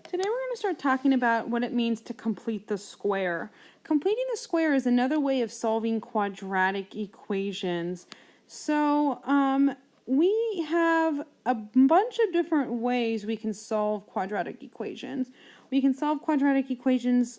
Today we're going to start talking about what it means to complete the square. Completing the square is another way of solving quadratic equations. So we have a bunch of different ways we can solve quadratic equations. We can solve quadratic equations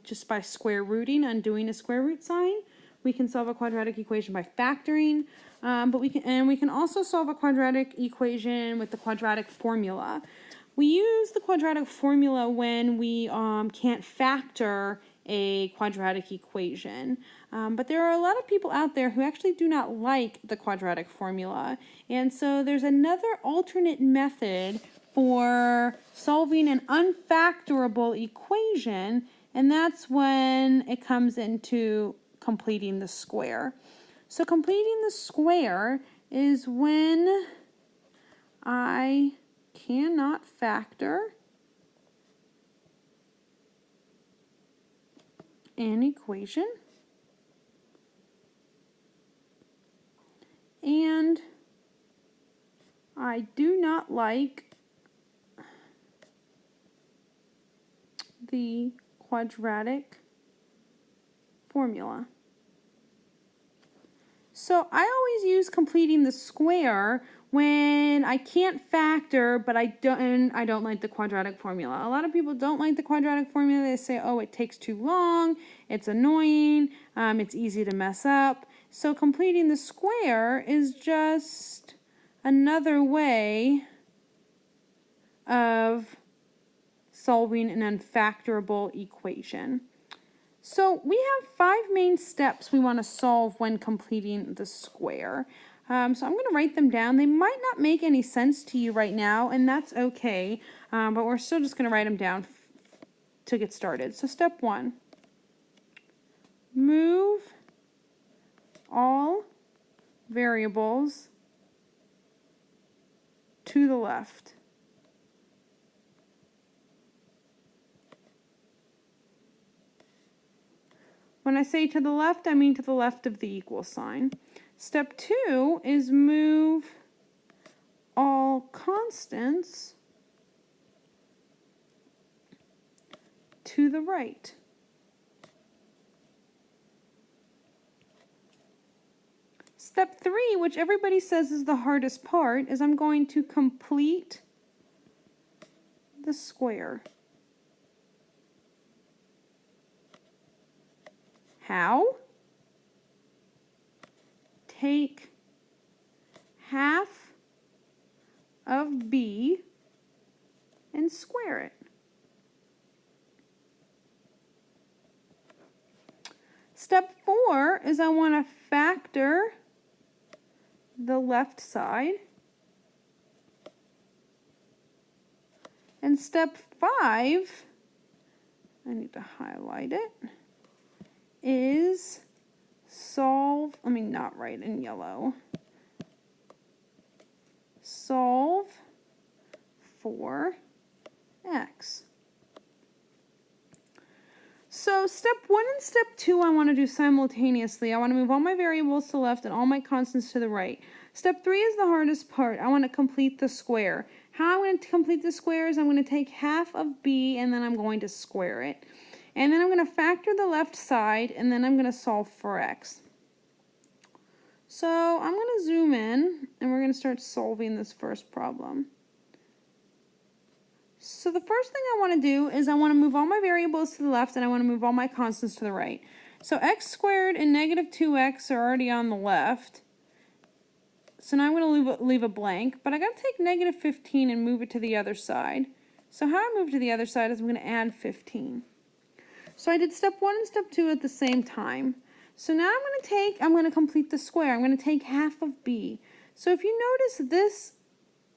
just by square rooting, undoing a square root sign. We can solve a quadratic equation by factoring, but we can also solve a quadratic equation with the quadratic formula. We use the quadratic formula when we can't factor a quadratic equation. But there are a lot of people out there who actually do not like the quadratic formula. And so there's another alternate method for solving an unfactorable equation, and that's when it comes into completing the square. So completing the square is when I cannot factor an equation and I do not like the quadratic formula. So I always use completing the square when I can't factor, but I don't like the quadratic formula. A lot of people don't like the quadratic formula. They say, oh, it takes too long, it's annoying, it's easy to mess up. So completing the square is just another way of solving an unfactorable equation. So we have 5 main steps we want to solve when completing the square. So I'm going to write them down. They might not make any sense to you right now, and that's okay, but we're still just going to write them down to get started. So step 1, move all variables to the left. When I say to the left, I mean to the left of the equal sign. Step 2 is move all constants to the right. Step 3, which everybody says is the hardest part, is I'm going to complete the square. How? Take half of b and square it. Step 4 is I want to factor the left side. And step 5, I need to highlight it, is solve, not write in yellow, solve for x. So step 1 and step 2 I want to do simultaneously. I want to move all my variables to the left and all my constants to the right. Step 3 is the hardest part. I want to complete the square. How I'm going to complete the square is I'm going to take half of b and then I'm going to square it. And then I'm going to factor the left side, and then I'm going to solve for x. So I'm going to zoom in, and we're going to start solving this first problem. So the first thing I want to do is I want to move all my variables to the left, and I want to move all my constants to the right. So x squared and negative 2x are already on the left. So now I'm going to leave a blank, but I got to take negative 15 and move it to the other side. So how I move to the other side is I'm going to add 15. So I did step 1 and step 2 at the same time. So now I'm going to complete the square. I'm going to take half of b. So if you notice, this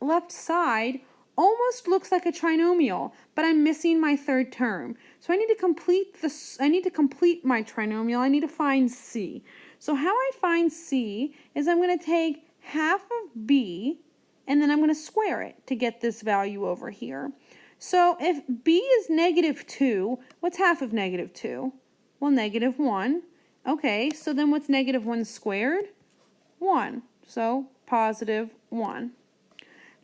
left side almost looks like a trinomial, but I'm missing my third term. So I need to complete my trinomial. I need to find c. So how I find c is I'm going to take half of b and then I'm going to square it to get this value over here. So if b is negative 2, what's half of negative 2? Well, negative 1. Okay, so then what's negative 1 squared? 1. So positive 1.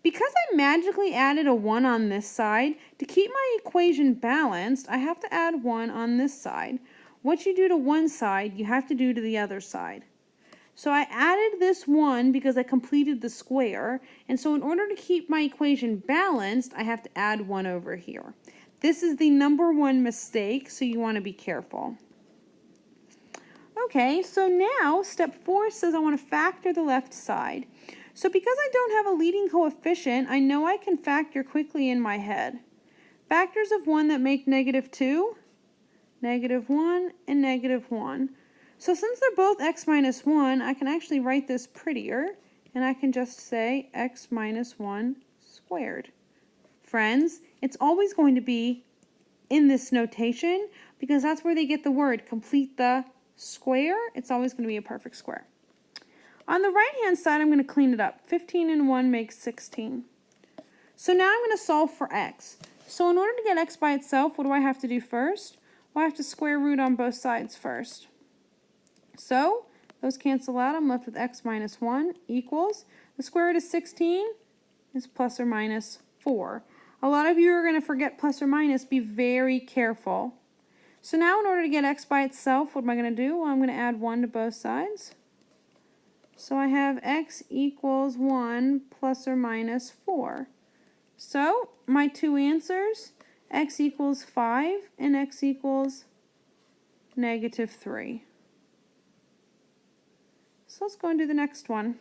Because I magically added a 1 on this side, to keep my equation balanced, I have to add 1 on this side. What you do to one side, you have to do to the other side. So I added this 1 because I completed the square, and so in order to keep my equation balanced, I have to add 1 over here. This is the number 1 mistake, so you want to be careful. Okay, so now step 4 says I want to factor the left side. So because I don't have a leading coefficient, I know I can factor quickly in my head. Factors of 1 that make -2, -1, and -1. So since they're both x minus 1, I can actually write this prettier, and I can just say x minus 1 squared. Friends, it's always going to be in this notation because that's where they get the word complete the square. It's always going to be a perfect square. On the right-hand side, I'm going to clean it up. 15 and 1 makes 16. So now I'm going to solve for x. So in order to get x by itself, what do I have to do first? Well, I have to square root on both sides first. So those cancel out. I'm left with x minus 1 equals, the square root of 16 is plus or minus 4. A lot of you are going to forget plus or minus. Be very careful. So now in order to get x by itself, what am I going to do? Well, I'm going to add 1 to both sides. So I have x equals 1 plus or minus 4. So my two answers, x equals 5 and x equals -3. So let's go and do the next one.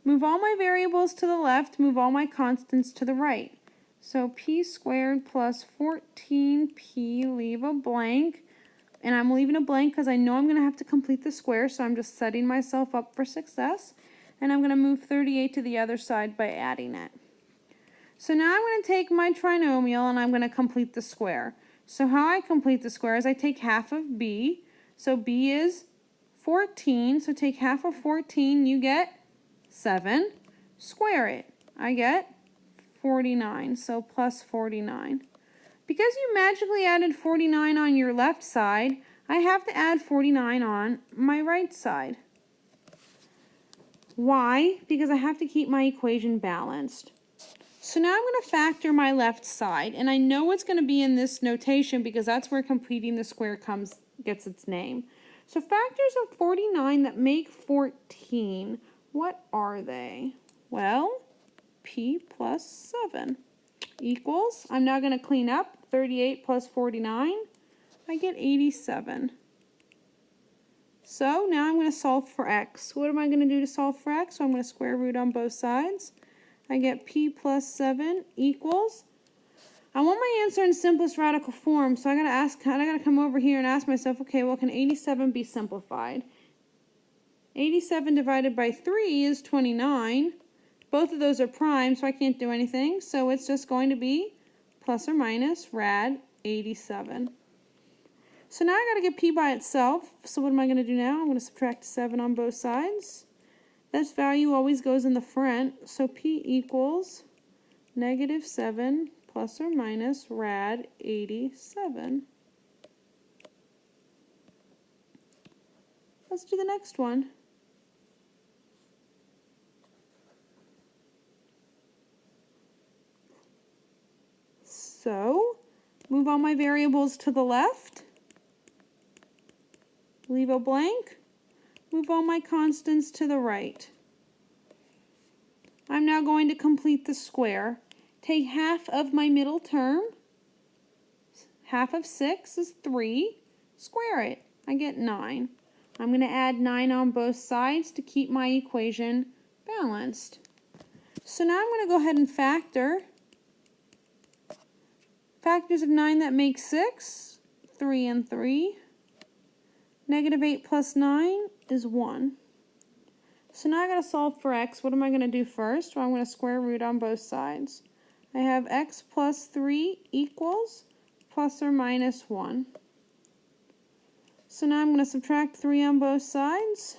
Move all my variables to the left, move all my constants to the right. So p squared plus 14p, leave a blank. And I'm leaving a blank because I know I'm going to have to complete the square, so I'm just setting myself up for success. And I'm going to move 38 to the other side by adding it. So now I'm going to take my trinomial and I'm going to complete the square. So how I complete the square is I take half of b. So b is 14. So take half of 14, you get 7. Square it. I get 49. So plus 49. Because you magically added 49 on your left side, I have to add 49 on my right side. Why? Because I have to keep my equation balanced. So now I'm going to factor my left side, and I know it's going to be in this notation because that's where completing the square gets its name. So factors of 49 that make 14, what are they? Well, p plus 7 equals, I'm now going to clean up, 38 plus 49, I get 87. So now I'm going to solve for x. What am I going to do to solve for x? So I'm going to square root on both sides. I get p plus 7 equals, I want my answer in simplest radical form, so I gotta come over here and ask myself, okay, well, can 87 be simplified? 87 divided by 3 is 29. Both of those are prime, so I can't do anything. So it's just going to be plus or minus rad 87. So now I got to get p by itself. So what am I going to do now? I'm going to subtract 7 on both sides. This value always goes in the front. So p equals -7 plus or minus rad 87. Let's do the next one. So, move all my variables to the left, leave a blank, move all my constants to the right. I'm now going to complete the square. Take half of my middle term, half of 6 is 3, square it, I get 9. I'm going to add 9 on both sides to keep my equation balanced. So now I'm going to go ahead and factor. Factors of 9 that make 6, 3 and 3. -8 plus 9 is 1. So now I got to solve for x. What am I going to do first? Well, I'm going to square root on both sides. I have x plus 3 equals plus or minus 1. So now I'm going to subtract 3 on both sides.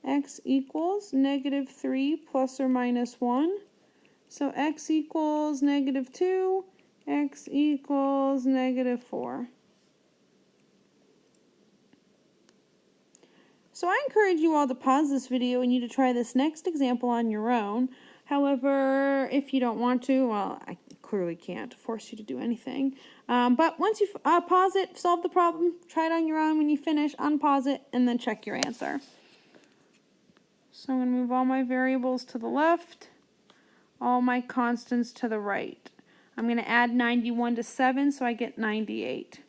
X equals -3 plus or minus 1. So x equals -2. X equals -4. So I encourage you all to pause this video and you to try this next example on your own. However, if you don't want to, well, I clearly can't force you to do anything. But once you pause it, solve the problem, try it on your own. When you finish, unpause it, and then check your answer. So I'm going to move all my variables to the left, all my constants to the right. I'm going to add 91 to 7, so I get 98.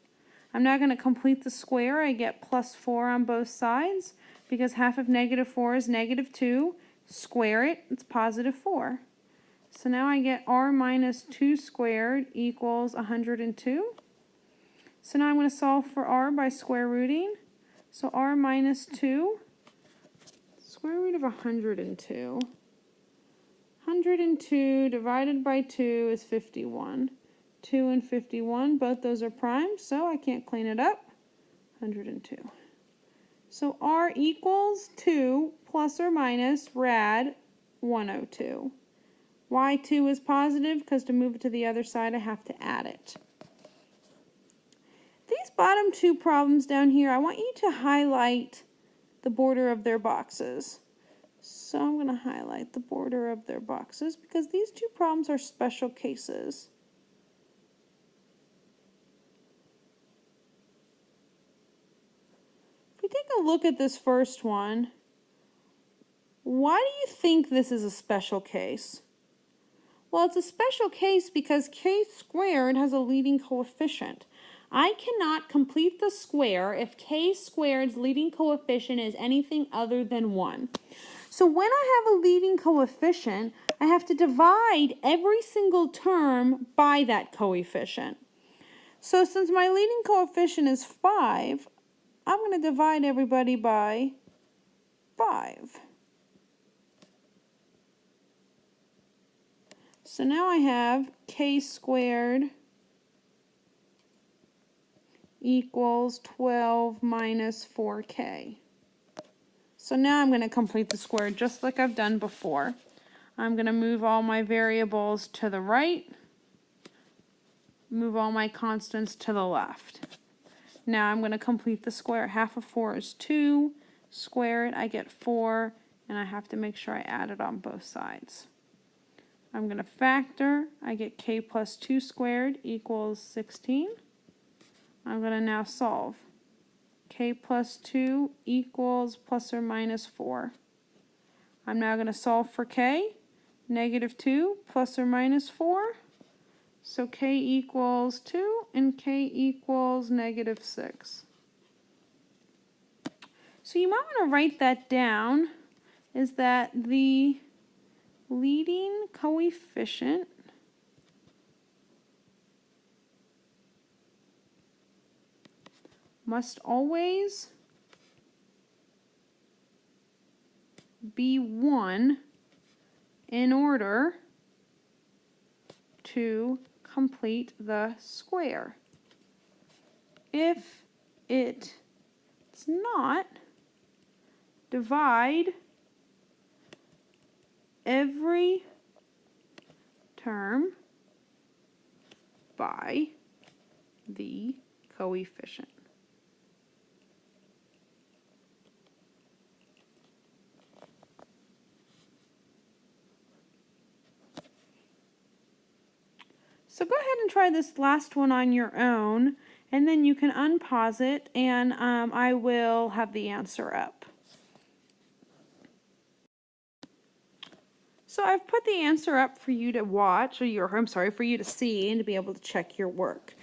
I'm now going to complete the square. I get plus 4 on both sides, because half of negative 4 is negative 2. Square it, it's positive 4. So now I get r minus 2 squared equals 102. So now I'm going to solve for r by square rooting. So r minus 2, square root of 102. 102 divided by 2 is 51. 2 and 51, both those are primes, so I can't clean it up. 102. So r equals 2 plus or minus rad 102. Why 2 is positive? Because to move it to the other side, I have to add it. These bottom two problems down here, I want you to highlight the border of their boxes. So I'm going to highlight the border of their boxes because these two problems are special cases. If we take a look at this first one, why do you think this is a special case? Well, it's a special case because k squared has a leading coefficient. I cannot complete the square if k squared's leading coefficient is anything other than 1. So when I have a leading coefficient, I have to divide every single term by that coefficient. So since my leading coefficient is 5, I'm going to divide everybody by 5. So now I have k squared equals 12 minus 4k. So now I'm going to complete the square just like I've done before. I'm going to move all my variables to the right, move all my constants to the left. Now I'm going to complete the square. Half of 4 is 2, square it, I get 4, and I have to make sure I add it on both sides. I'm going to factor, I get k plus 2 squared equals 16. I'm going to now solve. K plus 2 equals plus or minus 4. I'm now going to solve for k. Negative 2 plus or minus 4. So k equals 2 and k equals negative 6. So you might want to write that down, is that the leading coefficient must always be 1 in order to complete the square. If it's not, divide every term by the coefficient. So go ahead and try this last one on your own, and then you can unpause it, and I will have the answer up. So I've put the answer up for you to watch, or for you to see and to be able to check your work.